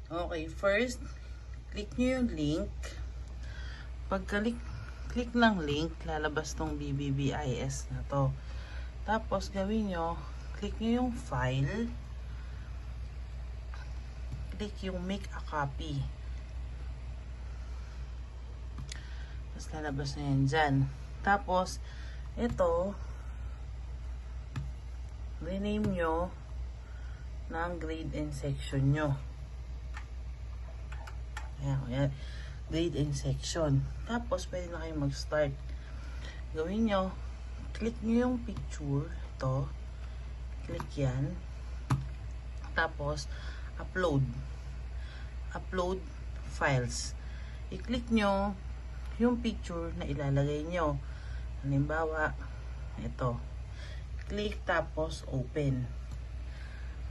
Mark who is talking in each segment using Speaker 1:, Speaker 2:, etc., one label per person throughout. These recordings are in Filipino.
Speaker 1: Okay, first, click nyo yung link. Pagka-click ng link, lalabas tong BBBIS na to. Tapos, gawin nyo, click nyo yung file. Click yung make a copy. Tapos, lalabas na yan dyan. Tapos, ito, rename nyo ng grade and section nyo. Ayan, grade and section. Tapos, pwede na kayo mag-start. Gawin nyo, click nyo yung picture. Ito. Click yan. Tapos, upload. Upload files. I-click nyo yung picture na ilalagay nyo. Halimbawa, ito. Click, tapos open.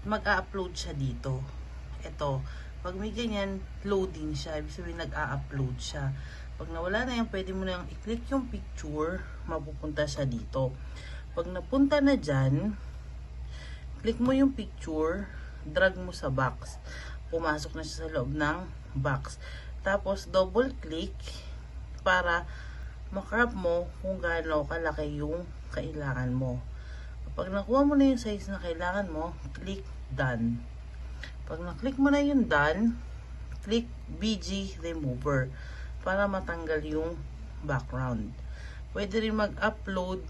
Speaker 1: Mag-a-upload siya dito. Ito. Pag may ganyan, loading siya. Ibig sabihin, nag-a-upload siya. Pag nawala na yan, pwede mo na yung i-click yung picture, mapupunta siya dito. Pag napunta na dyan, click mo yung picture, drag mo sa box. Pumasok na siya sa loob ng box. Tapos, double click para makrop mo kung gaano kalaki yung kailangan mo. Pag nakuha mo na yung size na kailangan mo, click done. Pag na-click mo na yung done, click BG remover para matanggal yung background. Pwede rin mag-upload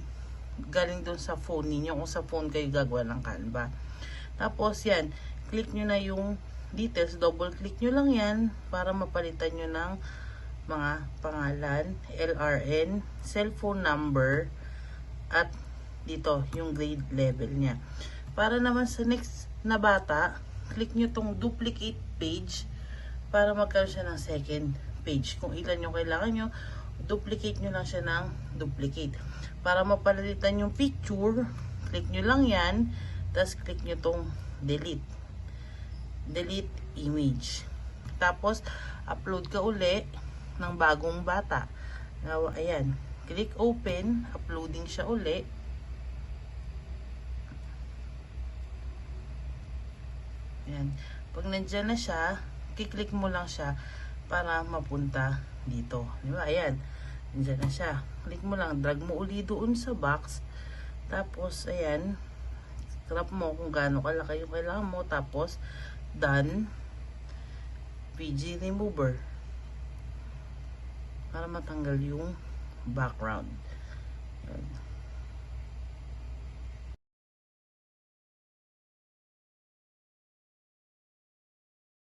Speaker 1: galing dun sa phone ninyo kung sa phone kayo gagawa ng Canva. Tapos yan, click nyo na yung details, double click nyo lang yan para mapalitan nyo ng mga pangalan, LRN, cellphone number, at dito yung grade level niya. Para naman sa next na bata, click nyo tong duplicate page para magkaroon siya ng second page. Kung ilan yung kailangan nyo, duplicate nyo lang siya ng duplicate. Para mapalitan yung picture, click nyo lang yan, tapos click nyo tong delete. Delete image. Tapos, upload ka uli ng bagong bata. Now, ayan. Click open, uploading siya uli. Ayan. Pag nandyan na siya, kiklik mo lang siya para mapunta dito. Diba? Ayan. Nandyan na siya. Click mo lang. Drag mo uli doon sa box. Tapos, ayan. Crop mo kung gaano kalaki yung kailangan mo. Tapos, done. BG remover. Para matanggal yung background. Ayan.